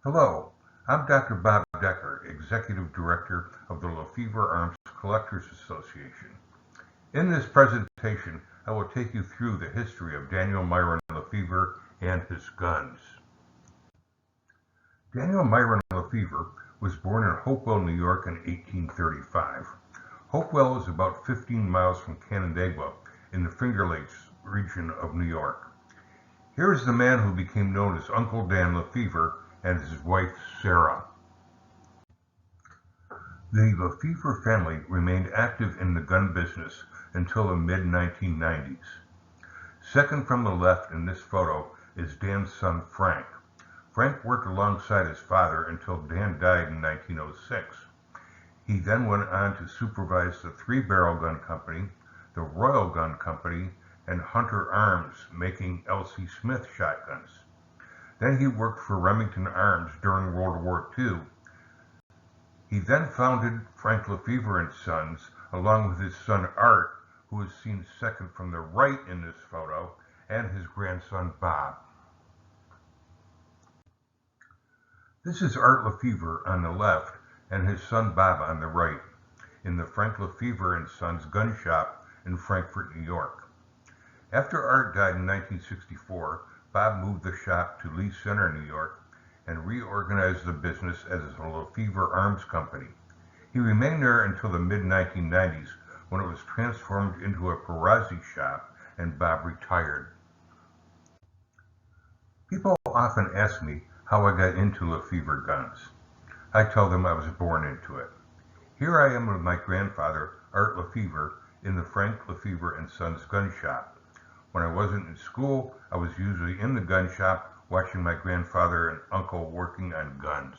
Hello, I'm Dr. Bob Decker, Executive Director of the Lefever Arms Collectors Association. In this presentation, I will take you through the history of Daniel Myron Lefever and his guns. Daniel Myron Lefever was born in Hopewell, New York in 1835. Hopewell is about 15 miles from Canandaigua in the Finger Lakes region of New York. Here is the man who became known as Uncle Dan Lefever and his wife Sarah. The Lefever family remained active in the gun business until the mid-1990s. Second from the left in this photo is Dan's son Frank. Frank worked alongside his father until Dan died in 1906. He then went on to supervise the Three Barrel Gun Company, the Royal Gun Company, and Hunter Arms, making L.C. Smith shotguns. Then he worked for Remington Arms during World War II. He then founded Frank Lefever and Sons, along with his son Art, who is seen second from the right in this photo, and his grandson Bob. This is Art Lefever on the left and his son Bob on the right, in the Frank Lefever and Sons gun shop in Frankfort, New York. After Art died in 1964, Bob moved the shop to Lee Center, New York, and reorganized the business as a Lefever Arms Company. He remained there until the mid-1990s, when it was transformed into a Perazzi shop and Bob retired. People often ask me how I got into Lefever guns. I tell them I was born into it. Here I am with my grandfather, Art Lefever, in the Frank Lefever and Sons gun shop. When I wasn't in school, I was usually in the gun shop watching my grandfather and uncle working on guns.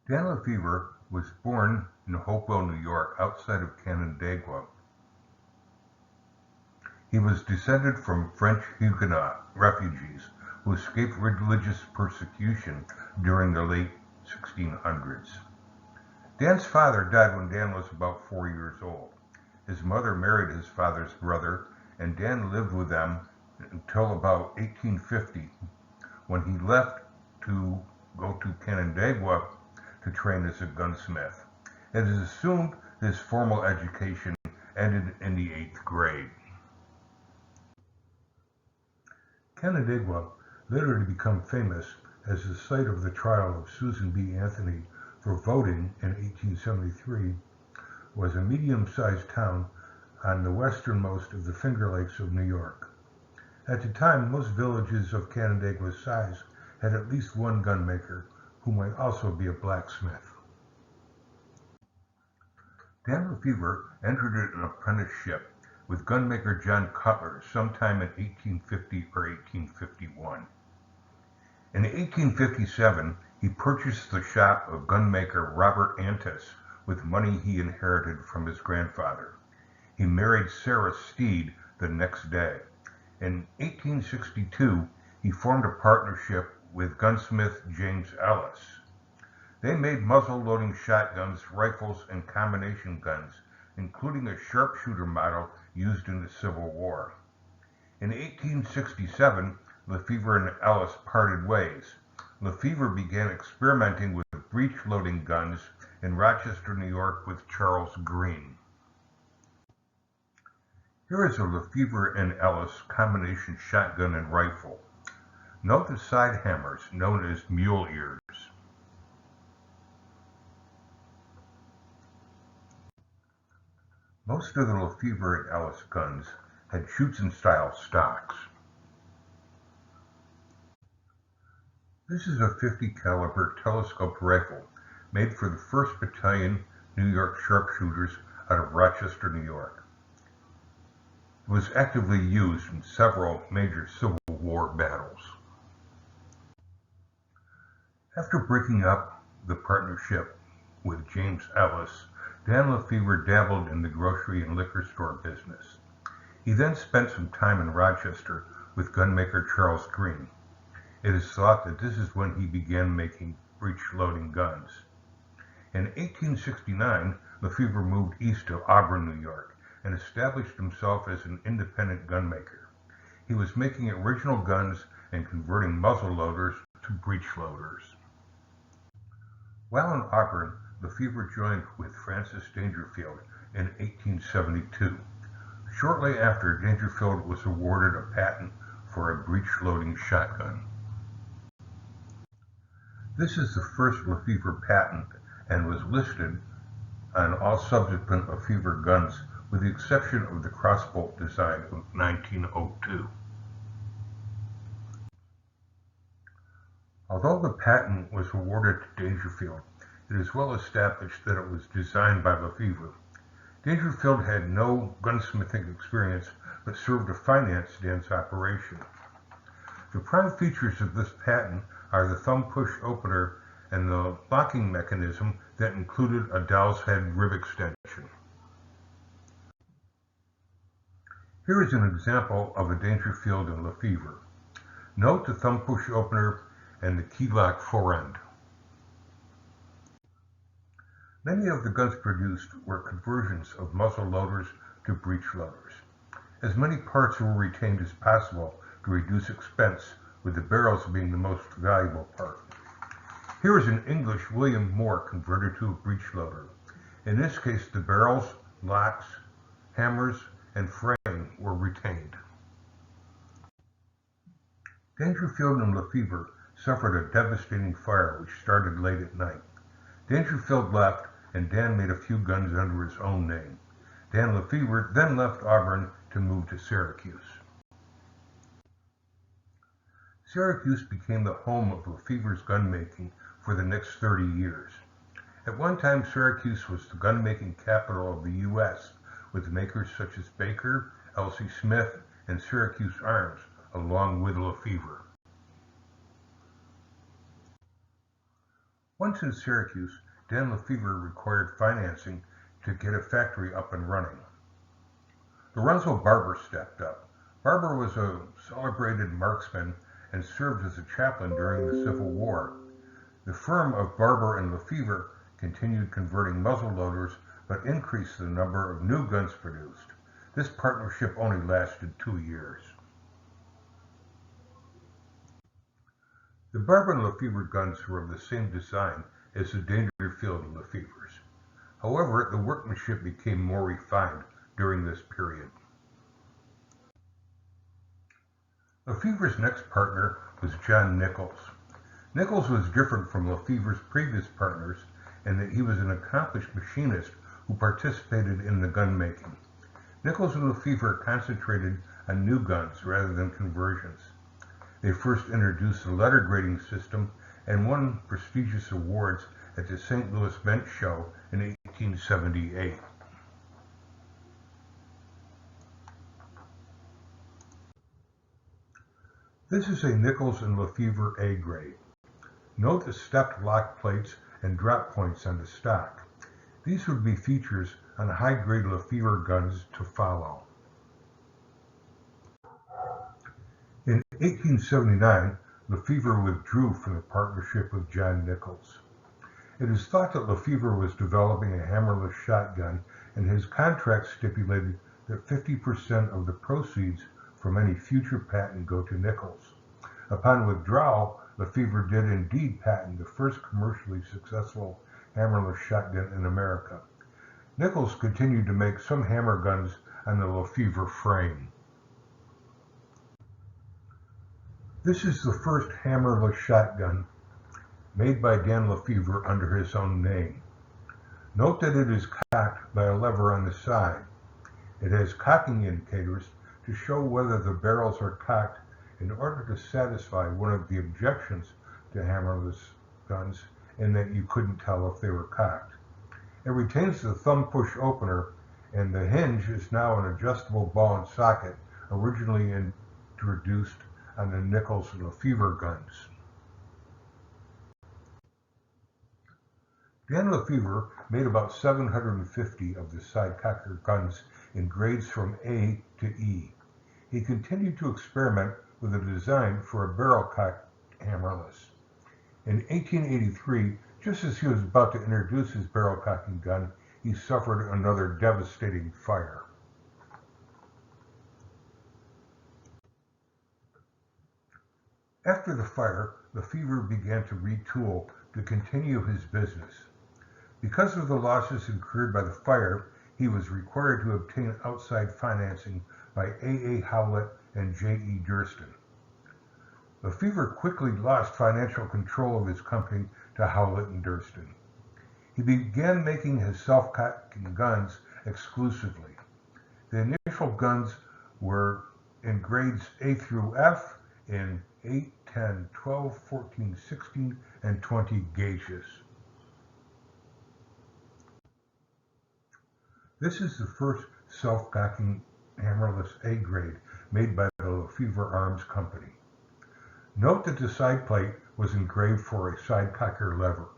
Dan Lefever was born in Hopewell, New York, outside of Canandaigua. He was descended from French Huguenot refugees who escaped religious persecution during the late 1600s. Dan's father died when Dan was about 4 years old. His mother married his father's brother, and Dan lived with them until about 1850, when he left to go to Canandaigua to train as a gunsmith. It is assumed his formal education ended in the 8th grade. Canandaigua, later to become famous as the site of the trial of Susan B. Anthony for voting in 1873, was a medium-sized town on the westernmost of the Finger Lakes of New York. At the time, most villages of Canandaigua's size had at least one gunmaker, who might also be a blacksmith. Dan Lefever entered an apprenticeship with gunmaker John Cutler sometime in 1850 or 1851. In 1857, he purchased the shop of gunmaker Robert Antis with money he inherited from his grandfather. He married Sarah Steed the next day. In 1862, he formed a partnership with gunsmith James Ellis. They made muzzle-loading shotguns, rifles, and combination guns, including a sharpshooter model used in the Civil War. In 1867, Lefever and Ellis parted ways. Lefever began experimenting with breech-loading guns in Rochester, New York with Charles Green. Here is a Lefever and Ellis combination shotgun and rifle. Note the side hammers, known as mule ears. Most of the Lefever and Ellis guns had Schutzen-style stocks. This is a .50 caliber telescoped rifle made for the 1st Battalion New York Sharpshooters out of Rochester, New York. It was actively used in several major Civil War battles. After breaking up the partnership with James Ellis, Dan Lefever dabbled in the grocery and liquor store business. He then spent some time in Rochester with gunmaker Charles Green. It is thought that this is when he began making breech-loading guns. In 1869, Lefever moved east to Auburn, New York, and established himself as an independent gunmaker. He was making original guns and converting muzzle loaders to breech loaders. While in Auburn, Lefever joined with Francis Dangerfield in 1872. Shortly after, Dangerfield was awarded a patent for a breech-loading shotgun. This is the first Lefever patent and was listed on all subsequent Lefever guns with the exception of the crossbolt design of 1902. Although the patent was awarded to Dangerfield, it is well established that it was designed by Lefever. Dangerfield had no gunsmithing experience but served to finance Dan's operation. The prime features of this patent are the thumb push opener and the locking mechanism that included a dowel's head rib extension. Here is an example of a Dangerfield and Lefever. Note the thumb push opener and the key lock forend. Many of the guns produced were conversions of muzzle loaders to breech loaders. As many parts were retained as possible to reduce expense, with the barrels being the most valuable part. Here is an English William Moore converted to a breech loader. In this case, the barrels, locks, hammers, and frame were retained. Dangerfield and Lefever suffered a devastating fire which started late at night. Dangerfield left, and Dan made a few guns under his own name. Dan Lefever then left Auburn to move to Syracuse. Syracuse became the home of Lefever's gun-making for the next 30 years. At one time, Syracuse was the gun-making capital of the U.S., with makers such as Baker, L.C. Smith, and Syracuse Arms, along with Lefever. Once in Syracuse, Dan Lefever required financing to get a factory up and running. Lorenzo Barber stepped up. Barber was a celebrated marksman and served as a chaplain during the Civil War. The firm of Barber and Lefever continued converting muzzle loaders but increased the number of new guns produced. This partnership only lasted 2 years. The Barber and Lefever guns were of the same design as the Dangerfield and Lefevers. However, the workmanship became more refined during this period. Lefever's next partner was John Nichols. Nichols was different from Lefever's previous partners in that he was an accomplished machinist who participated in the gun making. Nichols and Lefever concentrated on new guns rather than conversions. They first introduced the letter grading system and won prestigious awards at the St. Louis Bench Show in 1878. This is a Nichols and Lefever A grade. Note the stepped lock plates and drop points on the stock. These would be features on high-grade Lefever guns to follow. In 1879, Lefever withdrew from the partnership with John Nichols. It is thought that Lefever was developing a hammerless shotgun, and his contract stipulated that 50% of the proceeds from any future patent go to Nichols. Upon withdrawal, Lefever did indeed patent the first commercially successful hammerless shotgun in America. Nichols continued to make some hammer guns on the Lefever frame. This is the first hammerless shotgun made by Dan Lefever under his own name. Note that it is cocked by a lever on the side. It has cocking indicators to show whether the barrels are cocked in order to satisfy one of the objections to hammerless guns in that you couldn't tell if they were cocked. It retains the thumb push opener, and the hinge is now an adjustable ball and socket originally introduced on the Nichols and Lefever guns. Dan Lefever made about 750 of the sidecocker guns in grades from A to E. He continued to experiment with a design for a barrel-cocked hammerless. In 1883, just as he was about to introduce his barrel-cocking gun, he suffered another devastating fire. After the fire, Lefever began to retool to continue his business. Because of the losses incurred by the fire, he was required to obtain outside financing by A. Howlett and J. E. Durston. Lefever quickly lost financial control of his company to Howlett and Durston. He began making his self-cocking guns exclusively. The initial guns were in grades A through F in 8, 10, 12, 14, 16, and 20 gauges. This is the first self-cocking hammerless A grade made by the Lefever Arms Company. Note that the side plate was engraved for a side cocker lever.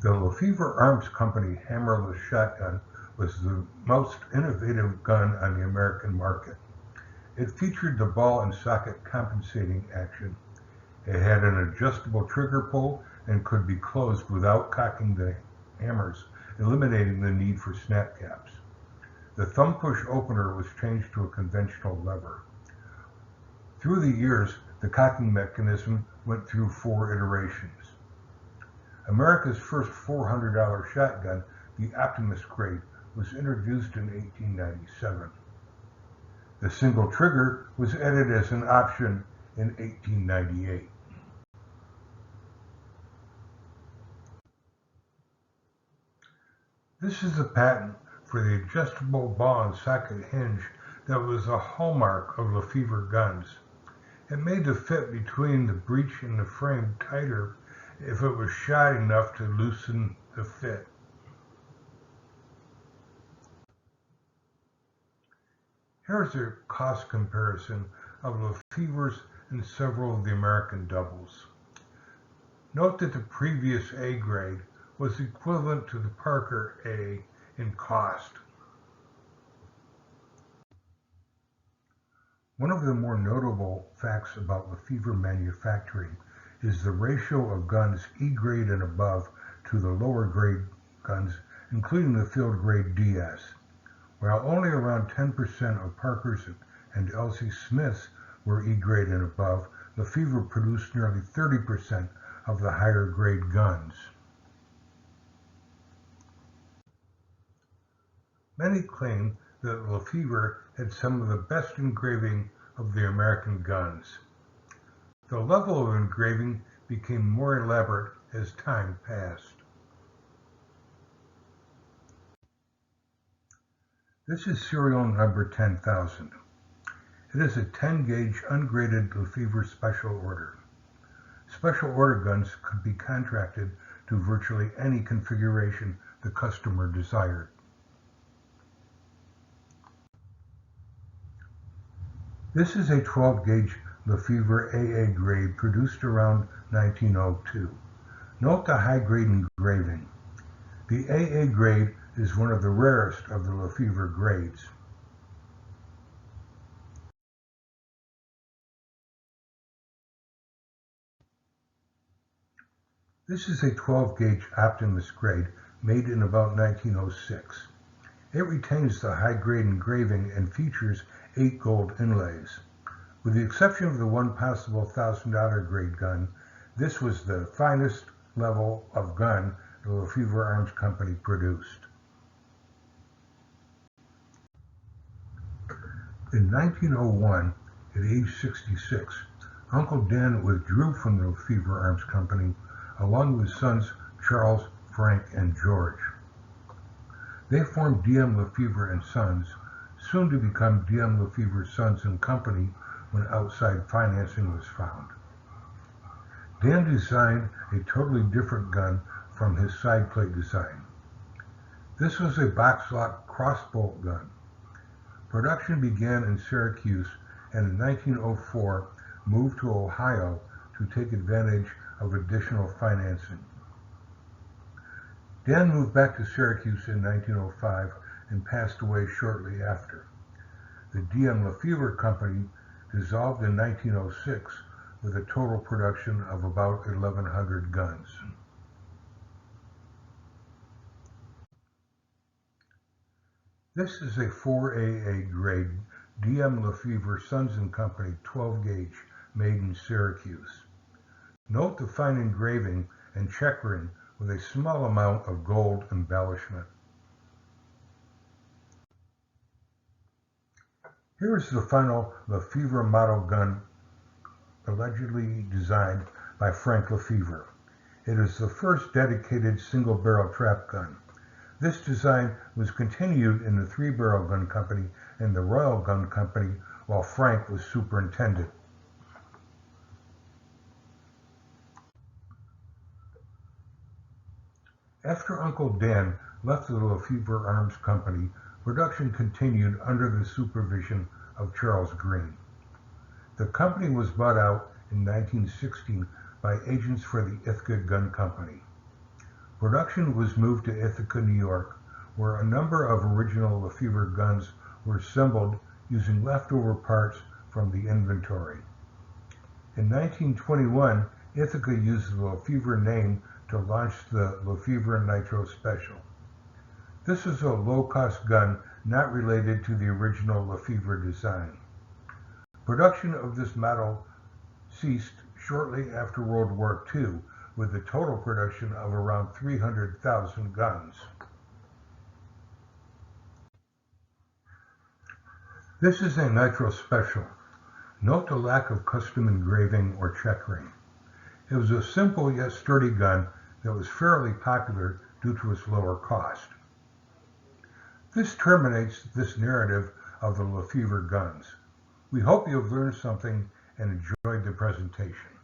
The Lefever Arms Company hammerless shotgun was the most innovative gun on the American market. It featured the ball and socket compensating action. It had an adjustable trigger pull and could be closed without cocking the hammers, eliminating the need for snap caps. The thumb push opener was changed to a conventional lever. Through the years, the cocking mechanism went through 4 iterations. America's first $400 shotgun, the Optimus grade, was introduced in 1897. The single trigger was added as an option in 1898. This is a patent for the adjustable ball and socket hinge that was a hallmark of Lefever guns. It made the fit between the breech and the frame tighter if it was shot enough to loosen the fit. Here's a cost comparison of Lefever's and several of the American doubles. Note that the previous A grade was equivalent to the Parker A in cost. One of the more notable facts about Lefever manufacturing is the ratio of guns E grade and above to the lower grade guns, including the field grade DS. While only around 10% of Parker's and L.C. Smith's were E grade and above, Lefever produced nearly 30% of the higher grade guns. Many claim that Lefever had some of the best engraving of the American guns. The level of engraving became more elaborate as time passed. This is serial number 10,000. It is a 10-gauge ungraded Lefever special order. Special order guns could be contracted to virtually any configuration the customer desired. This is a 12-gauge Lefever AA grade produced around 1902. Note the high-grade engraving. The AA grade is one of the rarest of the Lefever grades. This is a 12-gauge Optimus grade made in about 1906. It retains the high-grade engraving and features 8 gold inlays. With the exception of the one possible $1,000 grade gun, this was the finest level of gun the Lefever Arms Company produced. In 1901, at age 66, Uncle Dan withdrew from the Lefever Arms Company along with sons Charles, Frank, and George. They formed D.M. Lefever and Sons, soon to become D.M. Lefever Sons and Company when outside financing was found. Dan designed a totally different gun from his side plate design. This was a box-lock crossbolt gun. Production began in Syracuse and in 1904 moved to Ohio to take advantage of additional financing. Dan moved back to Syracuse in 1905 and passed away shortly after. The D.M. Lefever Company dissolved in 1906 with a total production of about 1,100 guns. This is a 4AA grade D.M. Lefever Sons & Company 12-gauge made in Syracuse. Note the fine engraving and checkering with a small amount of gold embellishment. Here is the final Lefever model gun allegedly designed by Frank Lefever. It is the first dedicated single-barrel trap gun. This design was continued in the three-barrel gun company and the Royal Gun Company while Frank was superintendent. After Uncle Dan left the Lefever Arms Company, production continued under the supervision of Charles Green. The company was bought out in 1916 by agents for the Ithaca Gun Company. Production was moved to Ithaca, New York, where a number of original Lefever guns were assembled using leftover parts from the inventory. In 1921, Ithaca used the Lefever name to launch the Lefever Nitro Special. This is a low-cost gun not related to the original Lefever design. Production of this model ceased shortly after World War II, with a total production of around 300,000 guns. This is a Nitro Special. Note the lack of custom engraving or checkering. It was a simple yet sturdy gun that was fairly popular due to its lower cost. This terminates this narrative of the Lefever guns. We hope you have learned something and enjoyed the presentation.